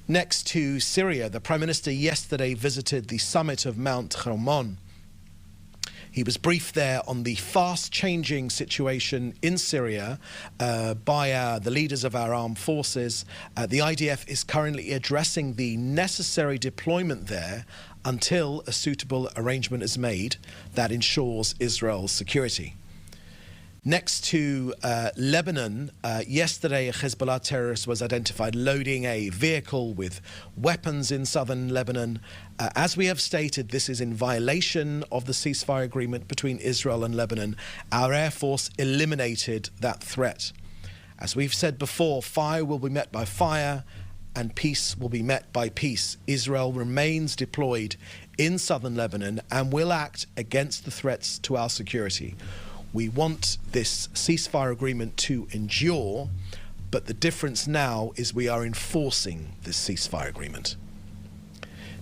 Next to Syria, the Prime Minister yesterday visited the summit of Mount Hermon. He was briefed there on the fast-changing situation in Syria by the leaders of our armed forces. The IDF is currently addressing the necessary deployment there until a suitable arrangement is made that ensures Israel's security. Next to Lebanon, yesterday a Hezbollah terrorist was identified loading a vehicle with weapons in southern Lebanon. As we have stated, this is in violation of the ceasefire agreement between Israel and Lebanon. Our Air Force eliminated that threat. As we've said before, fire will be met by fire and peace will be met by peace. Israel remains deployed in southern Lebanon and will act against the threats to our security. We want this ceasefire agreement to endure, but the difference now is we are enforcing this ceasefire agreement.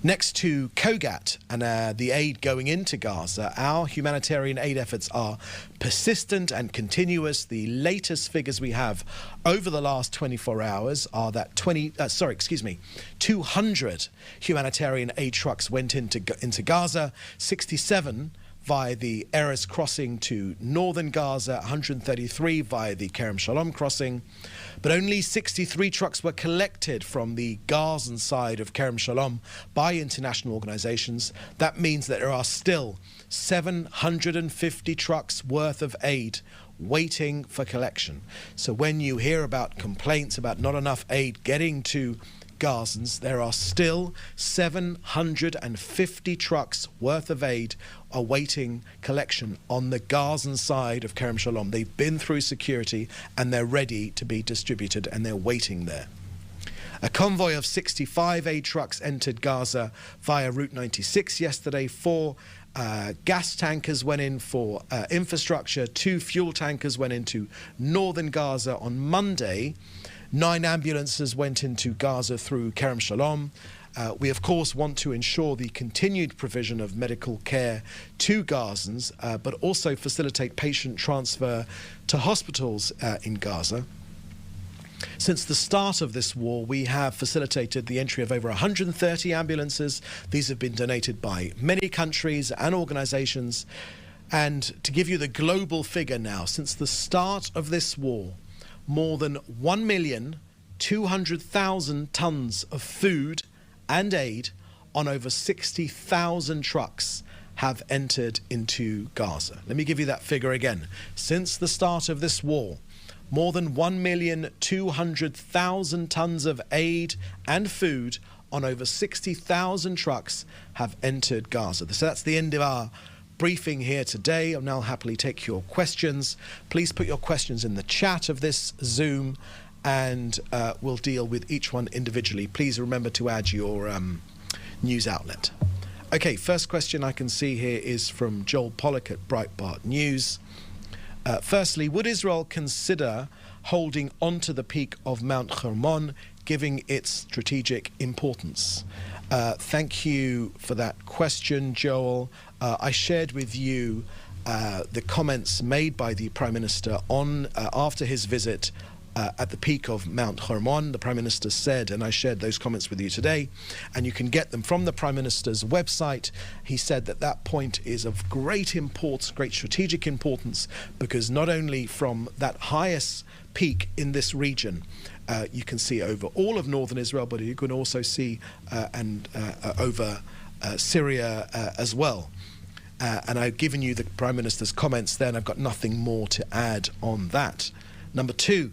Next to Kogat and the aid going into Gaza, our humanitarian aid efforts are persistent and continuous. The latest figures we have over the last 24 hours are that 200 humanitarian aid trucks went into Gaza, 67 via the Erez crossing to northern Gaza, 133 via the Kerem Shalom crossing, but only 63 trucks were collected from the Gazan side of Kerem Shalom by international organizations. That means that there are still 750 trucks worth of aid waiting for collection. So when you hear about complaints about not enough aid getting to Gazans, there are still 750 trucks worth of aid awaiting collection on the Gazan side of Kerem Shalom. They've been through security and they're ready to be distributed and they're waiting there. A convoy of 65 aid trucks entered Gaza via Route 96 yesterday. 4 gas tankers went in for infrastructure. 2 fuel tankers went into northern Gaza on Monday. 9 ambulances went into Gaza through Kerem Shalom. We, of course, want to ensure the continued provision of medical care to Gazans, but also facilitate patient transfer to hospitals in Gaza. Since the start of this war, we have facilitated the entry of over 130 ambulances. These have been donated by many countries and organizations. And to give you the global figure now, since the start of this war, more than 1,200,000 tons of food and aid on over 60,000 trucks have entered into Gaza. Let me give you that figure again. Since the start of this war, more than 1,200,000 tons of aid and food on over 60,000 trucks have entered Gaza. So that's the end of our briefing here today. I'll now happily take your questions. Please put your questions in the chat of this Zoom and we'll deal with each one individually. Please remember to add your news outlet. Okay, first question I can see here is from Joel Pollack at Breitbart News. Firstly, would Israel consider holding onto the peak of Mount Hermon, giving its strategic importance? Thank you for that question, Joel. I shared with you the comments made by the Prime Minister on after his visit at the peak of Mount Hermon. The Prime Minister said, and I shared those comments with you today, and you can get them from the Prime Minister's website. He said that that point is of great importance, great strategic importance, because not only from that highest peak in this region, you can see over all of northern Israel, but you can also see over Syria as well. And I've given you the Prime Minister's comments there, and I've got nothing more to add on that. Number 2,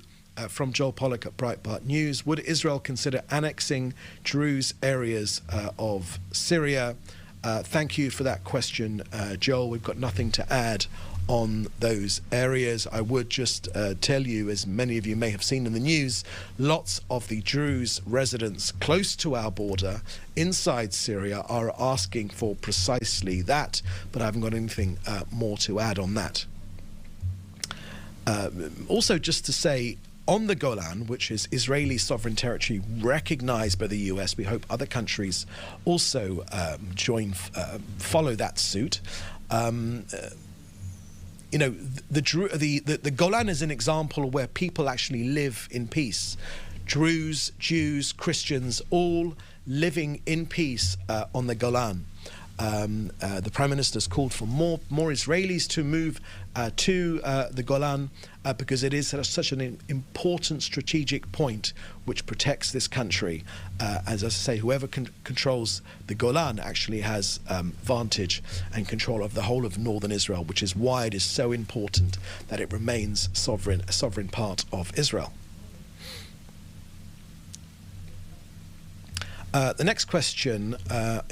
from Joel Pollack at Breitbart News, would Israel consider annexing Druze areas of Syria? Thank you for that question, Joel. We've got nothing to add on those areas. I would just tell you, as many of you may have seen in the news, lots of the Druze residents close to our border inside Syria are asking for precisely that, but I haven't got anything more to add on that. Also, just to say, on the Golan, which is Israeli sovereign territory recognized by the US, we hope other countries also follow that suit. You know, the Golan is an example where people actually live in peace. Druze, Jews, Christians, all living in peace on the Golan. The Prime Minister's called for more Israelis to move to the Golan because it is such an important strategic point which protects this country. As I say, whoever controls the Golan actually has vantage and control of the whole of northern Israel, which is why it is so important that it remains a sovereign part of Israel. The next question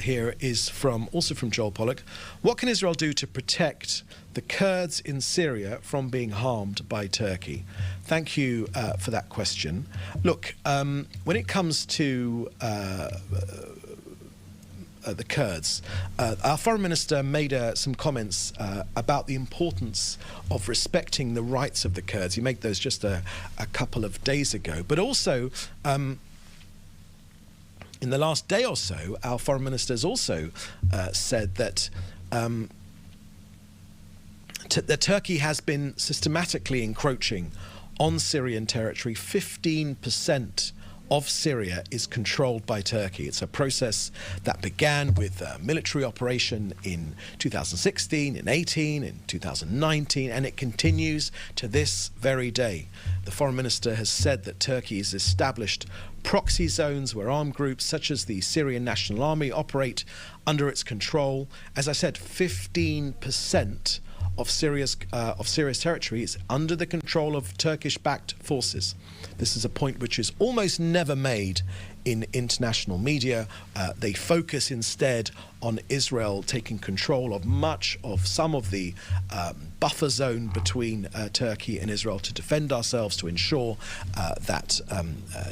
here is also from Joel Pollock. What can Israel do to protect the Kurds in Syria from being harmed by Turkey? Thank you for that question. Look, when it comes to the Kurds, our foreign minister made some comments about the importance of respecting the rights of the Kurds. He made those just a couple of days ago. But also, in the last day or so, our foreign minister has also said that that Turkey has been systematically encroaching on Syrian territory. 15% of Syria is controlled by Turkey. It's a process that began with a military operation in 2016, in 18, in 2019, and it continues to this very day. The foreign minister has said that Turkey has established proxy zones where armed groups such as the Syrian National Army operate under its control. As I said, 15% of Syria's territory is under the control of Turkish-backed forces. This is a point which is almost never made in international media. They focus instead on Israel taking control of some of the buffer zone between Turkey and Israel to defend ourselves, to ensure that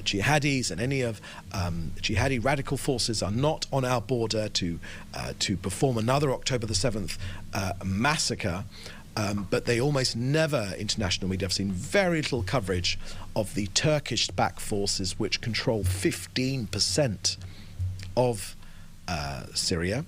jihadis and any of jihadi radical forces are not on our border to perform another October the 7th massacre. But they almost never, international media, have seen very little coverage of the Turkish-backed forces which control 15% of Syria.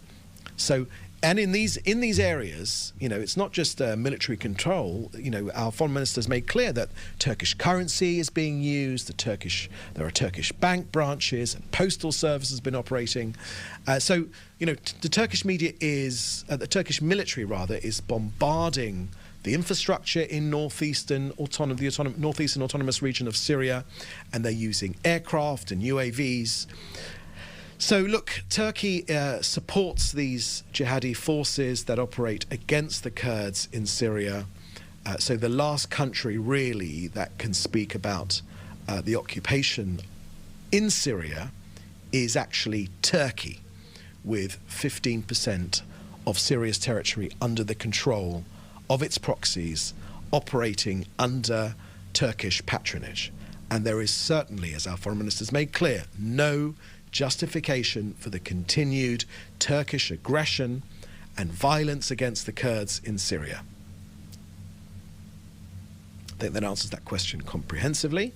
So, and in these areas, it's not just military control. Our foreign minister has made clear that Turkish currency is being used. There are Turkish bank branches, and postal service has been operating. So, the Turkish media the Turkish military is bombarding the infrastructure in northeastern autonomous region of Syria, and they're using aircraft and UAVs. So look, Turkey supports these jihadi forces that operate against the Kurds in Syria. So the last country really that can speak about the occupation in Syria is actually Turkey, with 15% of Syria's territory under the control of its proxies, operating under Turkish patronage. And there is certainly, as our foreign minister has made clear, no justification for the continued Turkish aggression and violence against the Kurds in Syria. I think that answers that question comprehensively.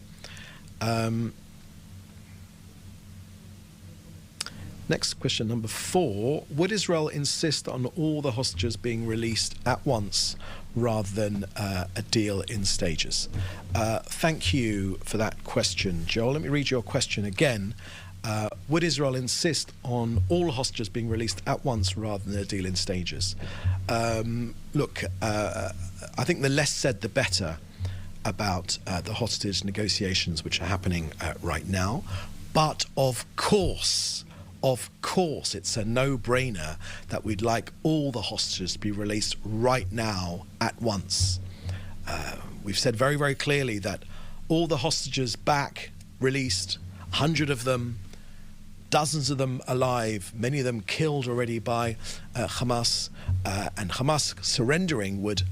Next question, number 4. Would Israel insist on all the hostages being released at once rather than a deal in stages? Thank you for that question, Joel. Let me read your question again. Would Israel insist on all hostages being released at once rather than a deal in stages? Look, I think the less said the better about the hostage negotiations which are happening right now. But of course, it's a no-brainer that we'd like all the hostages to be released right now at once. We've said very, very clearly that all the hostages back, released, 100 of them, dozens of them alive, many of them killed already by Hamas, and Hamas surrendering would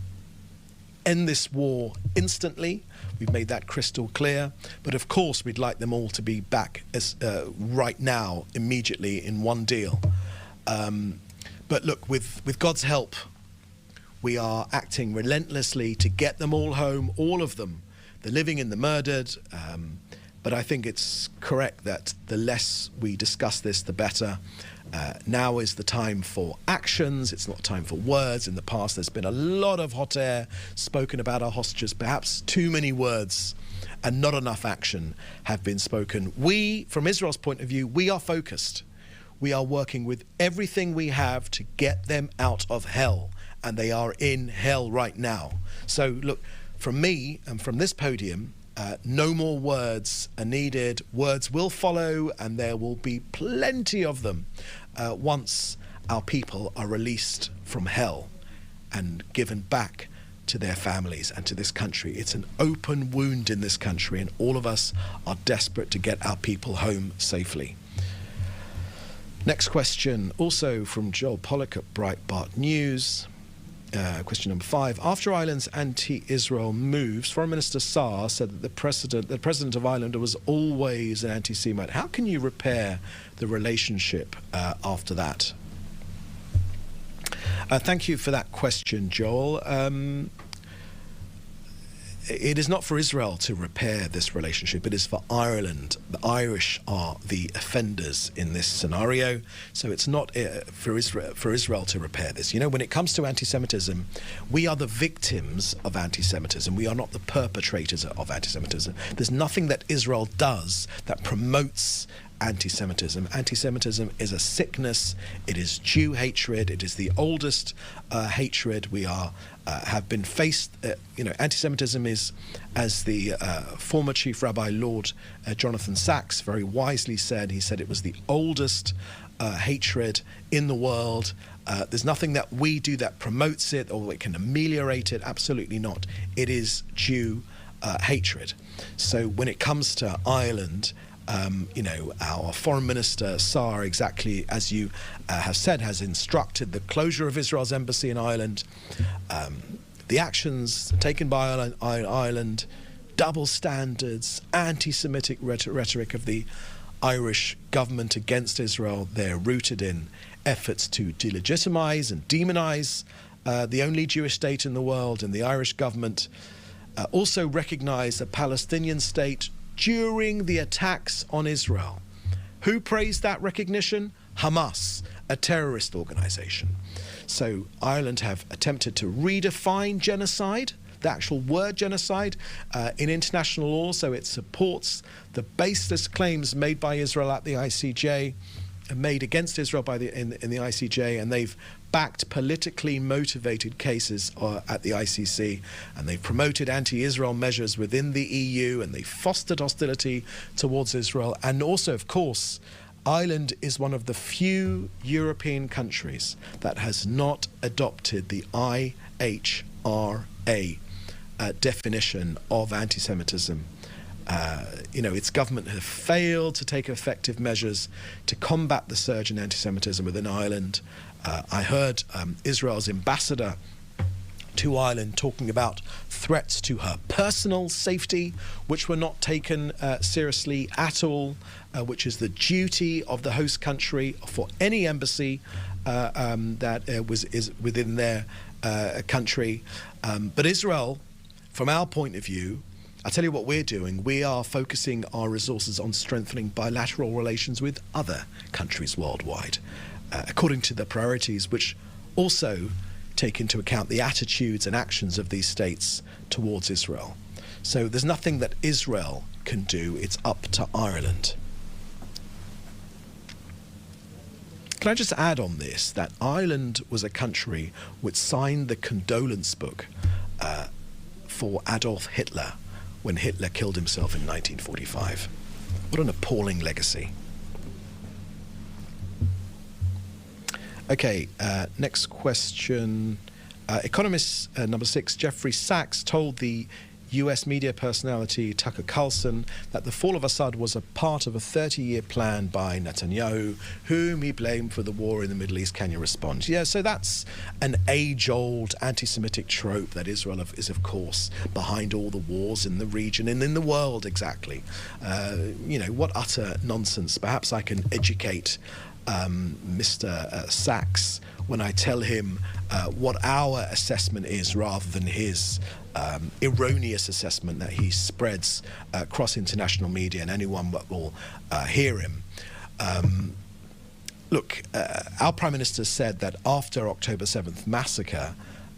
end this war instantly. We've made that crystal clear. But of course, we'd like them all to be back right now, immediately, in one deal. But look, with God's help, we are acting relentlessly to get them all home, all of them, the living and the murdered. But I think it's correct that the less we discuss this, the better. Now is the time for actions. It's not time for words. In the past, there's been a lot of hot air spoken about our hostages, perhaps too many words and not enough action have been spoken. We, from Israel's point of view, we are focused. We are working with everything we have to get them out of hell, and they are in hell right now. So look, from me and from this podium, no more words are needed. Words will follow, and there will be plenty of them once our people are released from hell and given back to their families and to this country. It's an open wound in this country, and all of us are desperate to get our people home safely. Next question, also from Joel Pollack at Breitbart News. Question number 5. After Ireland's anti-Israel moves, Foreign Minister Saar said that the president of Ireland was always an anti-Semite. How can you repair the relationship after that? Thank you for that question, Joel. It is not for Israel to repair this relationship. It is for Ireland. The Irish are the offenders in this scenario. So it's not for Israel to repair this. You know, when it comes to anti-Semitism, we are the victims of anti-Semitism. We are not the perpetrators of anti-Semitism. There's nothing that Israel does that promotes anti-Semitism. Anti-Semitism is a sickness. It is Jew hatred. It is the oldest hatred we have been faced. Anti-Semitism is, as the former Chief Rabbi Lord Jonathan Sacks very wisely said, he said it was the oldest hatred in the world. There's nothing that we do that promotes it or it can ameliorate it. Absolutely not. It is Jew hatred. So when it comes to Ireland, our foreign minister, Saar, exactly as you have said, has instructed the closure of Israel's embassy in Ireland. The actions taken by Ireland, double standards, anti-Semitic rhetoric of the Irish government against Israel, they're rooted in efforts to delegitimize and demonize the only Jewish state in the world, and the Irish government also recognized a Palestinian state during the attacks on Israel. Who praised that recognition? Hamas, a terrorist organization. So Ireland have attempted to redefine genocide, the actual word genocide, in international law, so it supports the baseless claims made by Israel at the ICJ, made against Israel in the ICJ, and they've backed politically motivated cases at the ICC, and they've promoted anti-Israel measures within the EU, and they've fostered hostility towards Israel. And also, of course, Ireland is one of the few European countries that has not adopted the IHRA definition of anti-Semitism. Its government have failed to take effective measures to combat the surge in anti-Semitism within Ireland. I heard Israel's ambassador to Ireland talking about threats to her personal safety, which were not taken seriously at all, which is the duty of the host country for any embassy that is within their country. But Israel, from our point of view, I'll tell you what we're doing. We are focusing our resources on strengthening bilateral relations with other countries worldwide, according to the priorities which also take into account the attitudes and actions of these states towards Israel. So there's nothing that Israel can do. It's up to Ireland. Can I just add on this that Ireland was a country which signed the condolence book for Adolf Hitler when Hitler killed himself in 1945. What an appalling legacy. Okay, next question. Economist number 6, Jeffrey Sachs, told the US media personality Tucker Carlson that the fall of Assad was a part of a 30-year plan by Netanyahu, whom he blamed for the war in the Middle East. Can you respond? Yeah, so that's an age-old anti-Semitic trope that Israel is, of course, behind all the wars in the region and in the world, exactly. What utter nonsense. Perhaps I can educate Mr. Sachs when I tell him what our assessment is rather than his erroneous assessment that he spreads across international media and anyone that will hear him. Look, our Prime Minister said that after October 7th massacre,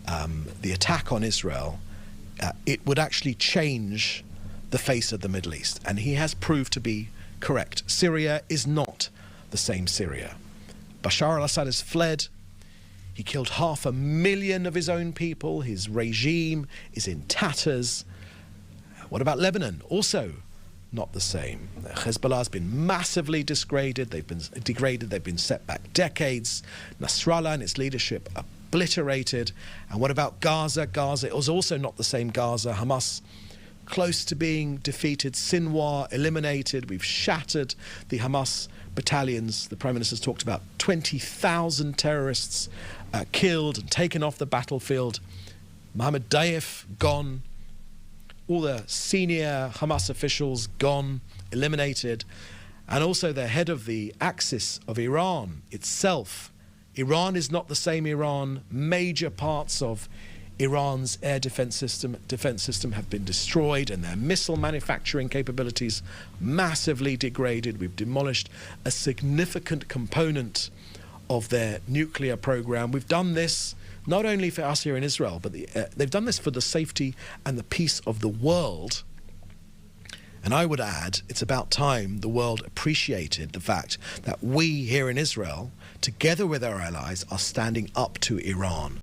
the attack on Israel, it would actually change the face of the Middle East. And he has proved to be correct. Syria is not the same Syria. Bashar al-Assad has fled. He killed 500,000 of his own people. His regime is in tatters. What about Lebanon? Also not the same. Hezbollah has been massively degraded. They've been set back decades. Nasrallah and its leadership obliterated. And what about Gaza? Gaza, it was also not the same Gaza. Hamas close to being defeated. Sinwar eliminated. We've shattered the Hamas battalions. The Prime Minister's talked about 20,000 terrorists killed and taken off the battlefield. Mohammed Daif gone. All the senior Hamas officials gone, eliminated. And also the head of the axis of Iran itself. Iran is not the same Iran. Major parts of Iran's air defense system have been destroyed, and their missile manufacturing capabilities massively degraded. We've demolished a significant component of their nuclear program. We've done this not only for us here in Israel, but they've done this for the safety and the peace of the world. And I would add, it's about time the world appreciated the fact that we here in Israel, together with our allies, are standing up to Iran.